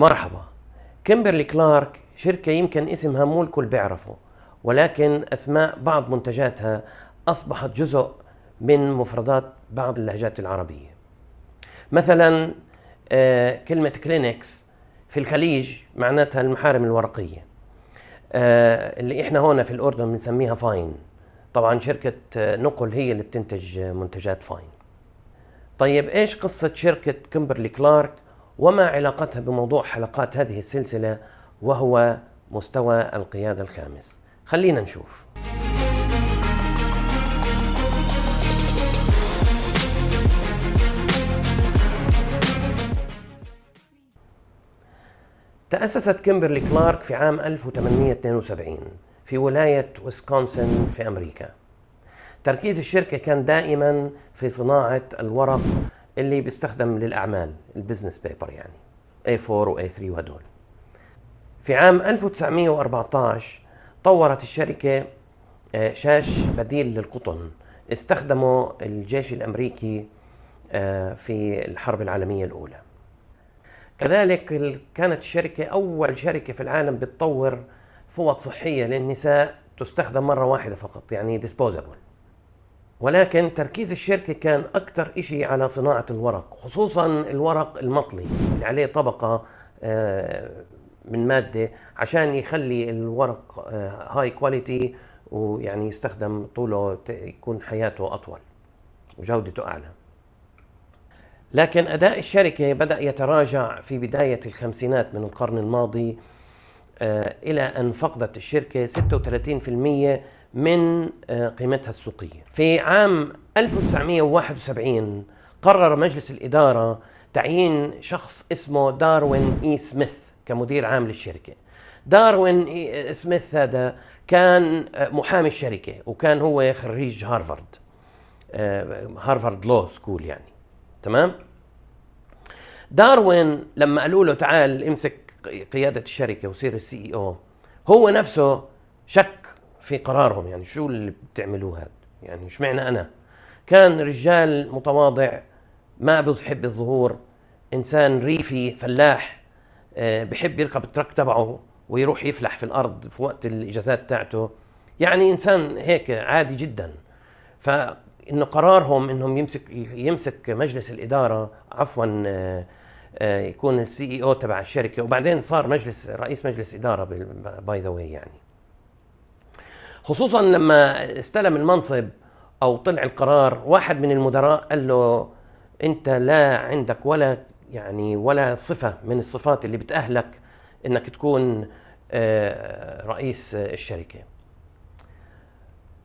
مرحبا. كيمبرلي كلارك شركة يمكن اسمها مو الكل بيعرفه، ولكن أسماء بعض منتجاتها أصبحت جزء من مفردات بعض اللهجات العربية. مثلا كلمة كلينكس في الخليج معناتها المحارم الورقية، اللي احنا هون في الأردن بنسميها فاين. طبعا شركة نقل هي اللي بتنتج منتجات فاين. طيب ايش قصة شركة كيمبرلي كلارك وما علاقتها بموضوع حلقات هذه السلسلة وهو مستوى القيادة الخامس؟ خلينا نشوف. تأسست كيمبرلي كلارك في عام 1872 في ولاية ويسكونسن في أمريكا. تركيز الشركة كان دائما في صناعة الورق اللي بيستخدم للأعمال، البزنس بيبر يعني A4 و A3 وهدول. في عام 1914 طورت الشركة شاش بديل للقطن استخدمه الجيش الأمريكي في الحرب العالمية الأولى. كذلك كانت الشركة أول شركة في العالم بتطور فوط صحية للنساء تستخدم مرة واحدة فقط، يعني disposable. ولكن تركيز الشركة كان أكثر إشي على صناعة الورق، خصوصا الورق المطلي اللي عليه طبقة من مادة عشان يخلي الورق هاي كواليتي، ويعني يستخدم طوله يكون حياته أطول وجودته أعلى. لكن أداء الشركة بدأ يتراجع في بداية الخمسينات من القرن الماضي، إلى أن فقدت الشركة 36% من قيمتها السوقية. في عام 1971 قرر مجلس الإدارة تعيين شخص اسمه داروين إي سميث كمدير عام للشركة. داروين إي سميث هذا كان محامي الشركة، وكان هو خريج هارفارد لو سكول يعني. تمام. داروين لما قالوا له تعال امسك قيادة الشركة وصير السي اي او، هو نفسه شك في قرارهم، يعني شو اللي بتعملوه هذا، يعني مش معنى أنا. كان رجال متواضع ما بيحب الظهور، إنسان ريفي فلاح، بحب يركب الترك تبعه ويروح يفلح في الأرض في وقت الإجازات تاعته، يعني إنسان هيك عادي جدا. فإنه قرارهم إنهم يمسك مجلس الإدارة، عفوا يكون السي اي او تبع الشركة، وبعدين صار رئيس مجلس إدارة باي ذا واي يعني. خصوصا لما استلم المنصب او طلع القرار، واحد من المدراء قال له انت لا عندك ولا صفة من الصفات اللي بتأهلك انك تكون رئيس الشركة.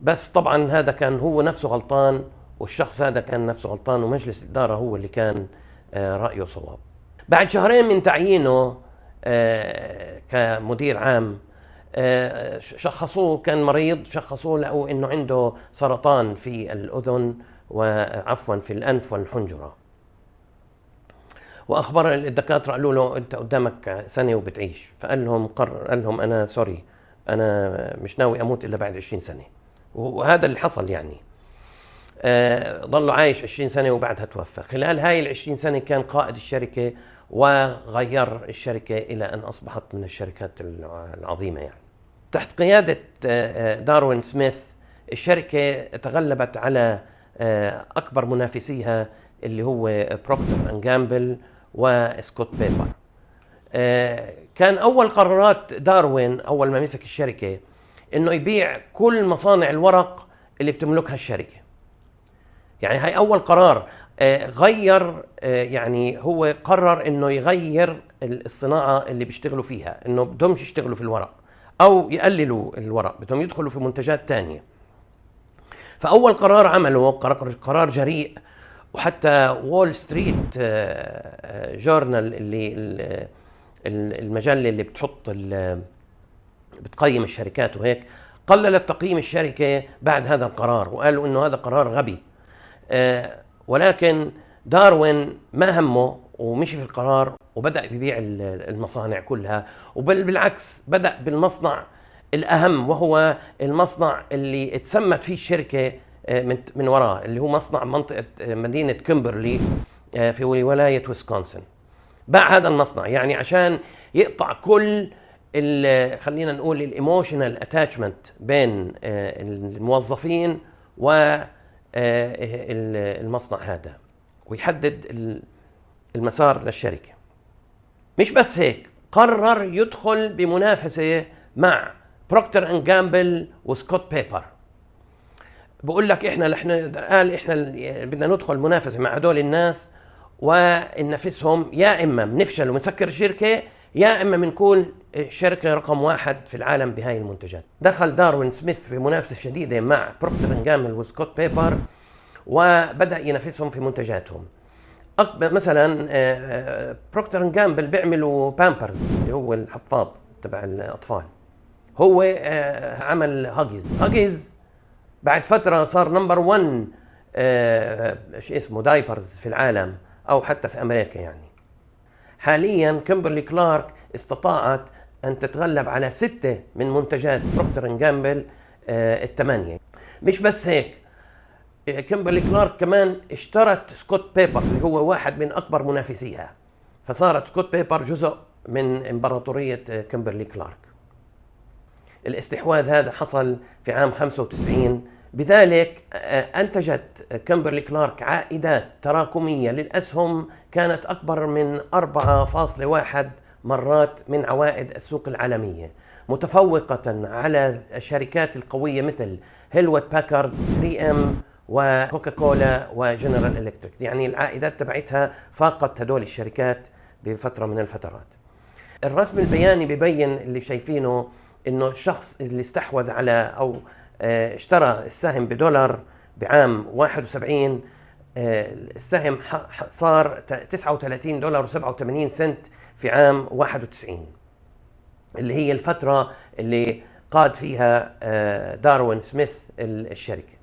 بس طبعا هذا كان هو نفسه غلطان، والشخص هذا كان نفسه غلطان، ومجلس الإدارة هو اللي كان رأيه صواب. بعد شهرين من تعيينه كمدير عام، شخصوه، كان مريض، شخصوه لقوا انه عنده سرطان في الأذن وعفوا في الأنف والحنجرة. واخبر الدكاترة، قالوا له انت قدامك سنة وبتعيش. فقال لهم انا سوري، انا مش ناوي اموت الا بعد 20 سنة. وهذا اللي حصل يعني. ظل عايش 20 سنة وبعدها توفى. خلال هاي ال20 سنة كان قائد الشركة وغير الشركة إلى أن أصبحت من الشركات العظيمة يعني. تحت قيادة داروين سميث الشركة تغلبت على أكبر منافسيها اللي هو بروكتر أند جامبل وسكوت بيبر. كان أول قرارات داروين أول ما مسك الشركة إنه يبيع كل مصانع الورق اللي بتملكها الشركة. يعني هاي أول قرار. غير يعني هو قرر إنه يغير الصناعة اللي بيشتغلوا فيها، إنه بدهمش يشتغلوا في الورق أو يقللوا الورق، بدهم يدخلوا في منتجات تانية. فأول قرار عمله قرار جريء، وحتى وول ستريت جورنال اللي المجلة اللي بتقيم الشركات وهيك، قللت تقييم الشركة بعد هذا القرار، وقالوا إنه هذا قرار غبي. ولكن داروين ما همه ومشي في القرار وبدأ يبيع المصانع كلها، وبالعكس بدأ بالمصنع الأهم، وهو المصنع اللي اتسمت فيه الشركة من وراه، اللي هو مصنع منطقة مدينة كيمبرلي في ولاية ويسكونسن. باع هذا المصنع يعني عشان يقطع كل خلينا نقول الايموشنال اتاتشمنت بين الموظفين والمصنع هذا، ويحدد المسار للشركة. مش بس هيك، قرر يدخل بمنافسة مع بروكتر اند جامبل وسكوت بيبر. بقول لك احنا بدنا ندخل منافسة مع هدول الناس وننافسهم، يا اما بنفشل وبنسكر الشركة، يا اما بنكون شركة رقم 1 في العالم بهاي المنتجات. دخل داروين سميث في منافسة شديدة مع بروكتر اند جامبل وسكوت بيبر، وبدأ ينافسهم في منتجاتهم. مثلا بروكتر اند جامبل بيعملوا بامبرز اللي هو الحفاض تبع الاطفال، هو عمل هاجيز بعد فتره صار نمبر 1 شو اسمه دايبرز في العالم او حتى في امريكا. يعني حاليا كيمبرلي كلارك استطاعت ان تتغلب على 6 من منتجات بروكتر اند جامبل ال8. مش بس هيك، كيمبرلي كلارك كمان اشترت سكوت بيبر اللي هو واحد من اكبر منافسيها، فصارت سكوت بيبر جزء من امبراطورية كيمبرلي كلارك. الاستحواذ هذا حصل في عام 95، بذلك انتجت كيمبرلي كلارك عائدات تراكمية للاسهم كانت اكبر من 4.1 مرات من عوائد السوق العالمية، متفوقة على الشركات القوية مثل هيلوت باكارد، 3M وكوكا كولا وجنرال الكتريك. يعني العائدات تبعتها فاقت هدول الشركات بفترة من الفترات. الرسم البياني ببين اللي شايفينه انه الشخص اللي استحوذ على او اشترى السهم بدولار بعام 71، السهم صار $39.87 في عام 91، اللي هي الفترة اللي قاد فيها داروين سميث الشركة.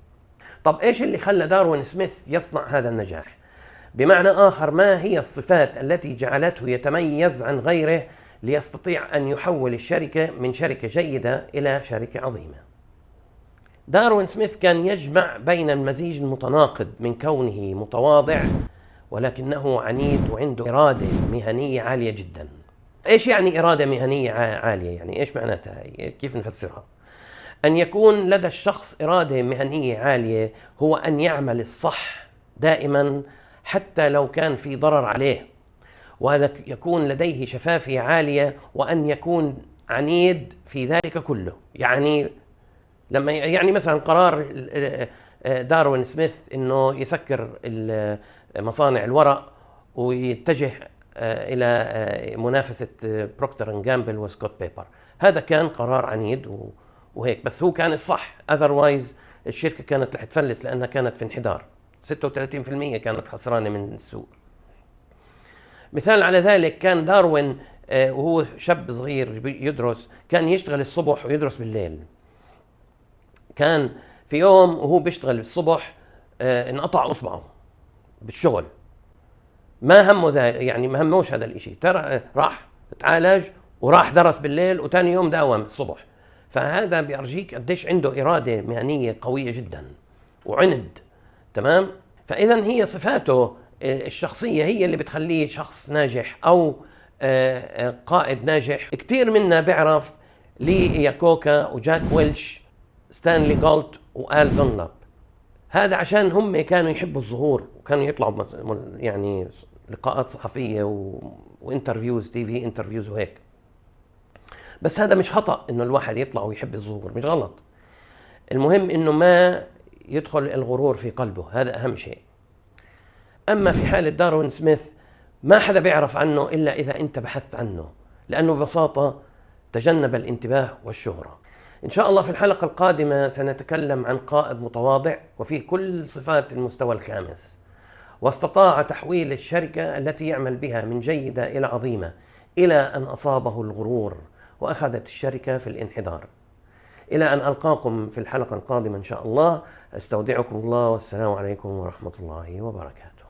طب ايش اللي خلى داروين سميث يصنع هذا النجاح؟ بمعنى آخر، ما هي الصفات التي جعلته يتميز عن غيره ليستطيع أن يحول الشركة من شركة جيدة إلى شركة عظيمة؟ داروين سميث كان يجمع بين المزيج المتناقض من كونه متواضع ولكنه عنيد وعنده إرادة مهنية عالية جدا. إيش يعني إرادة مهنية عالية؟ يعني إيش معناتها؟ كيف نفسرها؟ أن يكون لدى الشخص إرادة مهنية عالية هو أن يعمل الصح دائما حتى لو كان في ضرر عليه، وأن يكون لديه شفافية عالية، وأن يكون عنيد في ذلك كله. يعني لما مثلا قرار داروين سميث انه يسكر مصانع الورق ويتجه الى منافسة بروكتر اند جامبل وسكوت بيبر، هذا كان قرار عنيد وهيك، بس هو كان الصح. اذروايز الشركة كانت رح تفلس لانها كانت في انحدار، 36% كانت خسرانة من السوق. مثال على ذلك، كان داروين وهو شاب صغير يدرس، كان يشتغل الصبح ويدرس بالليل. كان في يوم وهو بيشتغل الصبح انقطع اصبعه بالشغل، ما همه يعني ما هموش هذا الاشي، ترى راح تعالج وراح درس بالليل وتاني يوم داوم الصبح. فهذا بيرجيك قديش عنده إرادة مهنية قوية جدا وعند. تمام؟ فإذا هي صفاته الشخصية هي اللي بتخليه شخص ناجح أو قائد ناجح. كتير منا بيعرف لي ياكوكا وجاك ويلش، ستانلي جولت وآل دونلاب، هذا عشان هم كانوا يحبوا الظهور وكانوا يطلعوا يعني لقاءات صحفية وانترفيوز تي في انترفيوز وهيك. بس هذا مش خطأ انه الواحد يطلع ويحب الظهور، مش غلط. المهم انه ما يدخل الغرور في قلبه، هذا اهم شيء. اما في حالة داروين سميث ما حدا بيعرف عنه الا اذا انت بحثت عنه، لانه ببساطة تجنب الانتباه والشهرة. إن شاء الله في الحلقة القادمة سنتكلم عن قائد متواضع وفيه كل صفات المستوى الخامس، واستطاع تحويل الشركة التي يعمل بها من جيدة إلى عظيمة، إلى أن أصابه الغرور وأخذت الشركة في الانحدار. إلى أن ألقاكم في الحلقة القادمة إن شاء الله، أستودعكم الله، والسلام عليكم ورحمة الله وبركاته.